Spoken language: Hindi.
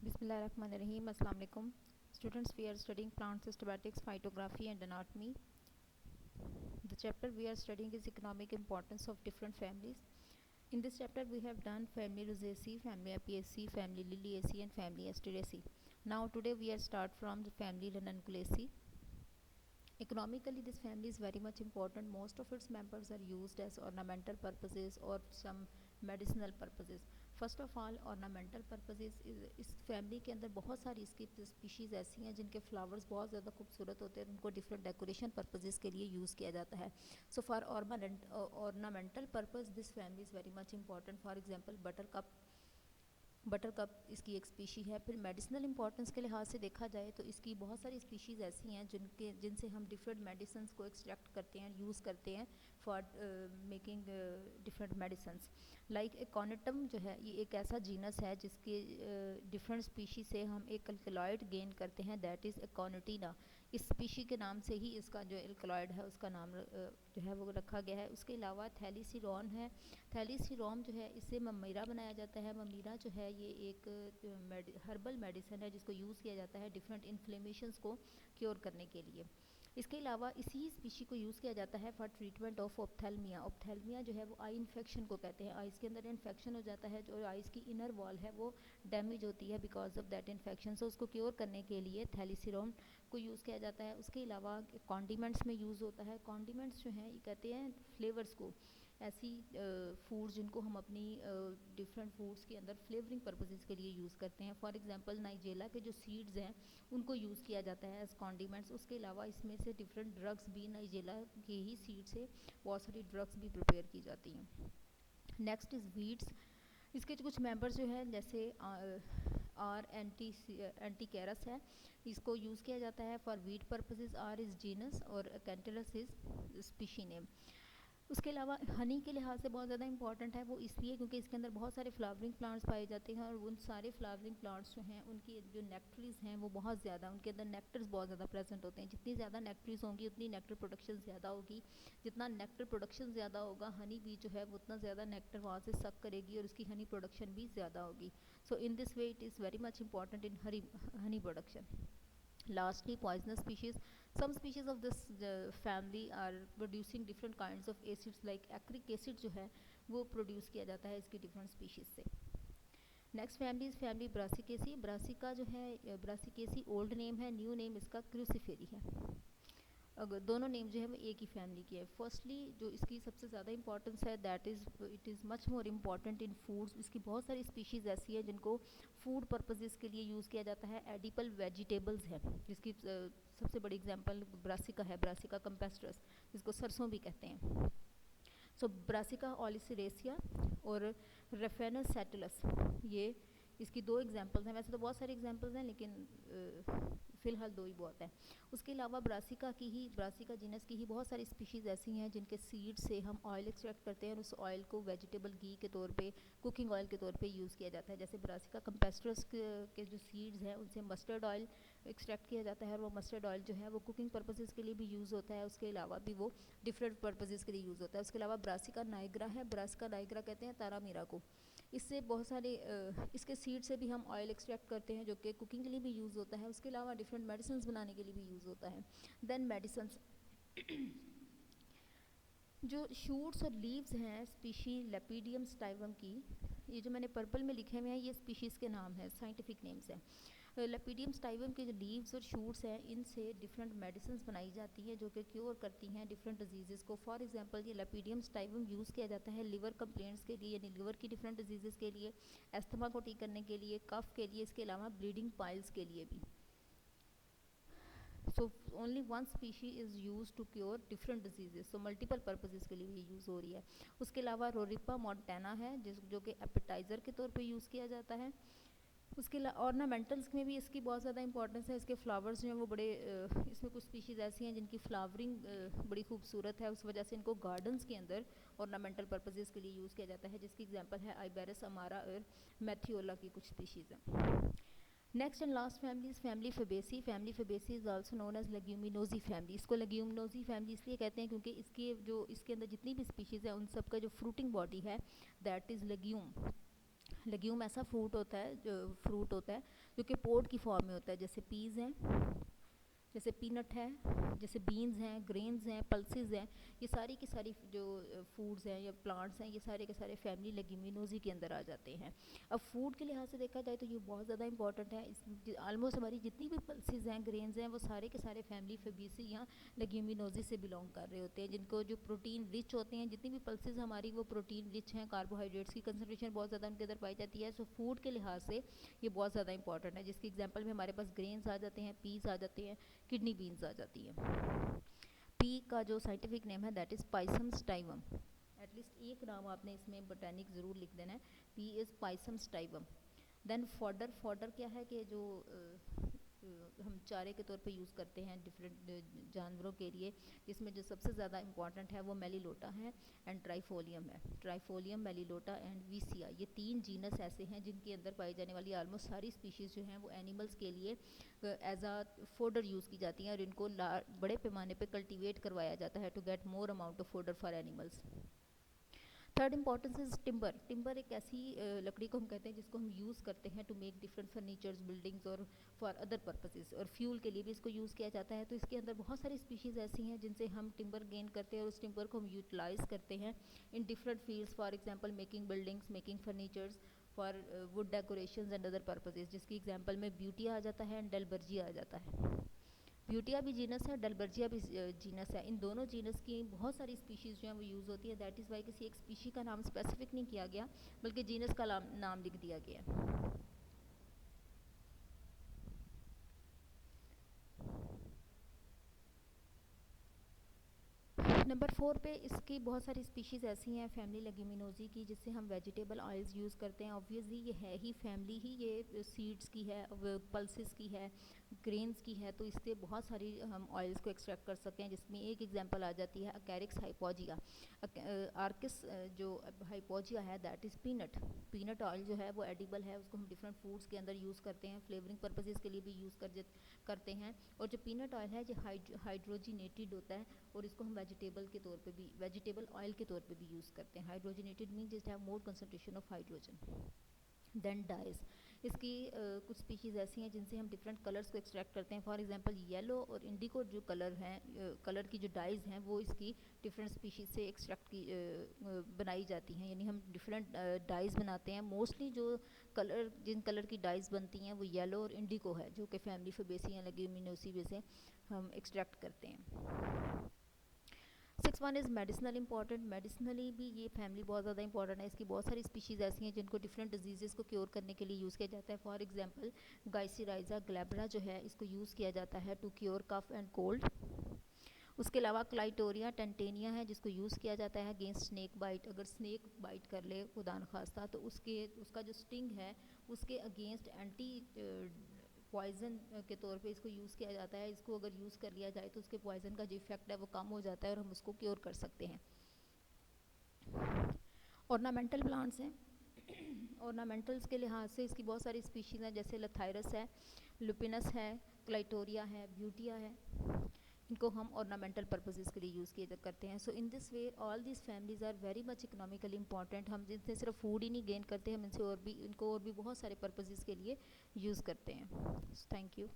Bismillahirrahmanirrahim. Assalamu alaikum. Students, we are studying plant systematics, phytography and anatomy. The chapter we are studying is economic importance of different families. In this chapter we have done family Rosaceae, family Apiaceae, family Liliaceae and family Asteraceae. Now today we are start from the family Ranunculaceae. Economically, this family is very much important. Most of its members are used as ornamental purposes or some medicinal purposes. First of all ornamental purposes इस फैमिली के अंदर बहुत सारी इसकी स्पीशीज़ ऐसी हैं जिनके फ्लावर्स बहुत ज़्यादा खूबसूरत होते हैं, उनको डिफरेंट डेकोरेशन पर्पजेज़ के लिए यूज़ किया जाता है. So for ornamental purpose this family is very much important. For example butter cup इसकी एक स्पीशी है. फिर मेडिसिनल इंपॉर्टेंस के लिहाज से देखा जाए तो इसकी बहुत सारी स्पीशीज़ ऐसी हैं जिनसे हम डिफरेंट मेडिसिन को एक्सट्रैक्ट करते हैं, यूज़ करते हैं for making different medicines. Like aconitum जो है ये एक ऐसा जीनस है जिसके डिफरेंट स्पीशी से हम एक अल्कलॉइड गेन करते हैं, दैट इज़ एकोनिटीना. इस स्पीशी के नाम से ही इसका जो अल्कलॉइड है उसका नाम जो है वो रखा गया है. उसके अलावा थैलीसीरॉन है. थैलीसीरॉन जो है इससे ममीरा बनाया जाता है. ममीरा जो है ये एक हर्बल मेडिसिन है जिसको यूज़ किया जाता है डिफरेंट इन्फ्लेमेशंस को क्योर करने के लिए. इसके अलावा इसी स्पीशी को यूज़ किया जाता है for treatment of ophthalmia. Ophthalmia जो है वो आई इन्फेक्शन को कहते हैं. आइज़ के अंदर इन्फेक्शन हो जाता है, जो आइज़ की इनर वॉल है वो डैमेज होती है बिकॉज ऑफ दैट इन्फेक्शन. सो उसको क्योर करने के लिए थैलीसीरॉन को यूज़ किया जाता है. उसके अलावा कॉन्डिमेंट्स में यूज़ होता है. कॉन्डिमेंट्स जो हैं ये कहते हैं फ्लेवर्स को, ऐसी फूड्स जिनको हम अपनी डिफरेंट फूड्स के अंदर फ्लेवरिंग पर्पसेस के लिए यूज़ करते हैं. फॉर एग्जांपल नाइजेला के जो सीड्स हैं उनको यूज़ किया जाता है एज कॉन्डिमेंट्स. उसके अलावा इसमें से डिफरेंट ड्रग्स भी नाइजेला के ही सीड से बहुत सारी ड्रग्स भी प्रिपेयर की जाती हैं. Next is weeds. इसके कुछ मेंबर्स जो हैं जैसे आर एंटीकैरस है, इसको यूज़ किया जाता है for weed purposes. R is genus और कैंटेलस इज़ स्पीशी नेम. उसके अलावा हनी के लिहाज से बहुत ज़्यादा इंपॉर्टेंट है वो इसलिए क्योंकि इसके अंदर बहुत सारे फ्लावरिंग प्लांट्स पाए जाते हैं और उन सारे फ्लावरिंग प्लांट्स जो हैं उनकी जो नेक्टरीज हैं वो बहुत ज़्यादा, उनके अंदर नेक्टर्स बहुत ज़्यादा प्रेजेंट होते हैं. जितनी ज़्यादा नेक्टरीज होंगी उतनी नेक्टर प्रोडक्शन ज़्यादा होगी. जितना नेक्टर प्रोडक्शन ज़्यादा होगा हनी बी जो है वो उतना ज़्यादा नेक्टर वहाँ से सक करेगी और उसकी हनी प्रोडक्शन भी ज़्यादा होगी. So in this way it is very much important in honey production. Lastly, poisonous species. Some species of this family are producing different kinds of acids, like acrylic acid जो है वो प्रोड्यूस किया जाता है इसकी डिफरेंट स्पीशीज़ से. Next family is family Brassicaceae. Brassica जो है ब्रासिकेसी ओल्ड नेम है, न्यू नेम इसका क्रूसीफेरी है. अगर दोनों नेम जो है वो एक ही फैमिली की है. फर्स्टली जो इसकी सबसे ज़्यादा इंपॉर्टेंस है that is it is much more important in foods. इसकी बहुत सारी स्पीशीज़ ऐसी हैं जिनको फूड पर्पसेस के लिए यूज़ किया जाता है. एडिबल वेजिटेबल्स हैं जिसकी सबसे बड़ी एग्जांपल ब्रासिका है, ब्रासिका कंपेस्ट्रस जिसको सरसों भी कहते हैं. सो ब्रासिका ओलिसिरेसिया और रेफेनस सेटुलस ये इसकी दो एग्जांपल्स हैं. वैसे तो बहुत सारे एग्जांपल्स हैं लेकिन फ़िलहाल दो ही बहुत हैं. उसके अलावा ब्रासिका जीनस की ही बहुत सारी स्पीशीज़ ऐसी हैं जिनके सीड से हम ऑयल एक्सट्रैक्ट करते हैं और उस ऑयल को वेजिटेबल घी के तौर पे, कुकिंग ऑयल के तौर पे यूज़ किया जाता है. जैसे ब्रासिका कंपेस्ट्रस के जो सीड्स हैं उनसे मस्टर्ड ऑयल एक्सट्रैक्ट किया जाता है और वो मस्टर्ड ऑयल जो है वो कुकिंग पर्पसेस के लिए भी यूज़ होता है. उसके अलावा भी वो डिफरेंट पर्पसेस के लिए यूज़ होता है. उसके अलावा ब्रासिका नाइग्रा है. ब्रासिका नाइग्रा कहते हैं तारा मीरा को. इससे बहुत सारे इसके सीड से भी हम ऑयल एक्सट्रैक्ट करते हैं जो कि कुकिंग के लिए भी यूज़ होता है. उसके अलावा डिफरेंट मेडिसिन बनाने के लिए भी यूज़ होता है. देन मेडिसिन जो शूट्स और लीव्स हैं स्पीशी लेपिडियम स्टाइवम की, ये जो मैंने पर्पल में लिखे हुए हैं ये स्पीशीज़ के नाम हैं, साइंटिफिक नेम्स हैं. लेपिडियम स्टाइवम के जो लीव्स और शूट्स हैं इनसे डिफरेंट मेडिसिन बनाई जाती हैं जो कि क्योर करती हैं डिफरेंट डिजीज़ को. फॉर एग्जांपल ये लेपिडियम स्टाइवम यूज़ किया जाता है लिवर कंप्लेंट्स के लिए, यानी लिवर की डिफरेंट डिजीज़ के लिए, एस्थमा को ठीक करने के लिए, कफ के लिए, इसके अलावा ब्लीडिंग पाइल्स के लिए भी. So only one species is use to cure different diseases. So multiple purposes के लिए ये यूज़ हो रही है. उसके अलावा रोरिपा मॉन्टाना है जो कि एपेटाइज़र के तौर पे यूज़ किया जाता है. उसके ऑर्नामेंटल्स में भी इसकी बहुत ज़्यादा इंपॉर्टेंस है. इसके फ्लावर्स जो हैं वो बड़े इसमें कुछ स्पीशीज़ ऐसी हैं जिनकी फ्लावरिंग बड़ी खूबसूरत है, उस वजह से इनको गार्डन्स के अंदर ऑर्नामेंटल पर्पसेस के लिए यूज़ किया जाता है, जिसकी एग्जांपल है आइबेरस अमारा और मैथियोला की कुछ स्पीशीज़ हैं. Next and last family is family Fabaceae. Family Fabaceae is also known as Leguminosae family. इसको लेग्यूमिनोजी फैमिली इसलिए कहते हैं क्योंकि इसके अंदर जितनी भी स्पीशीज़ हैं उन सब का जो फ्रूटिंग बॉडी है दैट इज़ लेग्यूम. लेग्यूम ऐसा फ्रूट होता है जो कि पोड की फॉर्म में होता है, जैसे पीज़ हैं, जैसे पीनट है, जैसे बीन्स हैं, ग्रेन्स हैं, पल्सेस हैं। ये सारी की सारी जो फूड्स हैं या प्लांट्स हैं, ये सारे के सारे फैमिली लेग्यूमिनोजी के अंदर आ जाते हैं। अब फूड के लिहाज से देखा जाए तो ये बहुत ज़्यादा इंपॉर्टेंट है। इस ऑलमोस्ट हमारी जितनी भी पल्सेस हैं, ग्रेन्स हैं, वो सारे के सारे फैमिली फेबेसी या लेग्यूमिनोजी से बिलोंग कर रहे होते हैं, जिनको जो प्रोटीन रिच होते हैं। जितनी भी पल्सेस हमारी वो प्रोटीन रिच हैं, कार्बोहाइड्रेट्स की कंसनट्रेशन बहुत ज़्यादा उनके अंदर पाई जाती है। सो फूड के लिहाज से ये बहुत ज़्यादा इंपॉर्टेंट है, जिसकी एग्जाम्पल में हमारे पास ग्रेन्स आ जाते हैं, पीस आ जाते हैं, किडनी बीन्स आ जाती है। पी का जो साइंटिफिक नेम है that is Pisum sativum. At least एक नाम आपने इसमें बोटेनिक ज़रूर लिख देना है, pea is Pisum sativum. Then fodder क्या है कि जो हम चारे के तौर पे यूज़ करते हैं डिफरेंट जानवरों के लिए, जिसमें जो सबसे ज़्यादा इंपॉर्टेंट है वो मेलिलोटा है एंड ट्राइफोलियम है। ट्राइफोलियम, मेलिलोटा एंड वीसिया, ये 3 जीनस ऐसे हैं जिनके अंदर पाई जाने वाली ऑलमोस्ट सारी स्पीशीज़ जो हैं वो एनिमल्स के लिए एज आ फोडर यूज़ की जाती हैं, और इनको बड़े पैमाने पे कल्टीवेट करवाया जाता है to get more amount of fodder for animals. Third importance is timber. Timber एक ऐसी लकड़ी को हम कहते हैं जिसको हम यूज़ करते हैं to make different furnitures, buildings और फॉर अदर पर्पसेस, और फ्यूल के लिए भी इसको यूज़ किया जाता है। तो इसके अंदर बहुत सारी स्पीशीज़ ऐसी हैं जिनसे हम टिम्बर गेन करते हैं, और उस टिम्बर को हम यूटिलाइज़ करते हैं in different fields, for example making buildings, making furnitures, for would decoration and other purposes, जिसकी एग्जाम्पल में ब्यूटिया आ जाता है एंड डेलबर्जिया आ जाता है। ब्यूटिया भी जीनस है, डलबर्जिया भी जीनस है। इन दोनों जीनस की बहुत सारी स्पीशीज़ जो हैं वो यूज़ होती है। दैट इज़ वाई किसी एक स्पीशी का नाम स्पेसिफिक नहीं किया गया, बल्कि जीनस का नाम लिख दिया गया। नंबर 4 पे इसकी बहुत सारी स्पीशीज़ ऐसी हैं फैमिली लेग्यूमिनोजी की, जिससे हम वेजिटेबल ऑयल्स यूज़ करते हैं। ऑब्वियसली ये है ही फैमिली ही, ये सीड्स की है, पल्सेस की है, ग्रेन्स की है, तो इससे बहुत सारी हम ऑयल्स को एक्सट्रैक्ट कर सकते हैं, जिसमें एक एग्जांपल आ जाती है अकैरिक्स हाइपोजिया। आर्किस जो हाइपोजिया है that is peanut. Peanut oil जो है वो एडिबल है, उसको हम डिफरेंट फूड्स के अंदर यूज़ करते हैं, फ्लेवरिंग पर्पसेस के लिए भी यूज़ करते हैं। और जो पीनट ऑयल है ये हाइड्रोजिनेटेड होता है, और इसको हम वेजिटेबल के तौर पे भी, वेजिटेबल ऑयल के तौर पे भी यूज़ करते हैं। Hydrogenated means it have more concentration of hydrogen. Then dyes, इसकी कुछ स्पीशीज़ ऐसी हैं जिनसे हम डिफरेंट कलर्स को एक्सट्रैक्ट करते हैं। फॉर एग्जांपल येलो और इंडिको जो कलर हैं, कलर की जो डाइज़ हैं वो इसकी डिफरेंट स्पीशीज़ से एक्सट्रैक्ट की बनाई जाती हैं, यानी हम डिफरेंट डाइज़ बनाते हैं। मोस्टली जो जिन कलर की डाइज़ बनती हैं वो येलो और इंडिको है, जो कि फैमिली फेबेसी या लेग्यूमिनोसी में से हम एक्सट्रैक्ट करते हैं। 6 इज़ मेडिसिनल इंपॉर्टेंट। मेडिसिनली भी ये फैमिली बहुत ज़्यादा इंपॉर्टेंट है। इसकी बहुत सारी स्पीशीज़ ऐसी हैं जिनको डिफरेंट डिजीज़ को क्योर करने के लिए यूज़ किया जाता है। फॉर एग्जांपल गाइसिराइजा ग्लैब्रा जो है, इसको यूज़ किया जाता है to cure cough and cold. उसके अलावा क्लाइटोरिया टेंटेनिया है, जिसको यूज़ किया जाता है अगेंस्ट स्नेक बाइट। अगर स्नेक बाइट कर ले खुदा न खास्ता, तो उसका जो स्टिंग है उसके अगेंस्ट एंटी पॉइज़न के तौर पे इसको यूज़ किया जाता है। इसको अगर यूज़ कर लिया जाए तो उसके पॉइज़न का जो इफेक्ट है वो कम हो जाता है और हम उसको क्योर कर सकते हैं। ऑर्नामेंटल प्लांट्स हैं। ऑर्नामेंटल्स के लिहाज से इसकी बहुत सारी स्पीशीज़ हैं, जैसे लथाइरस है, लुपिनस है, क्लाइटोरिया है, ब्यूटिया है। इनको हम ऑर्नामेंटल पर्पसेस के लिए यूज़ किए करते हैं। So in this way all this families are very much economically important. हम जिनसे सिर्फ फूड ही नहीं गेन करते, हम इनको और भी बहुत सारे पर्पसेस के लिए यूज़ करते हैं। Thank you.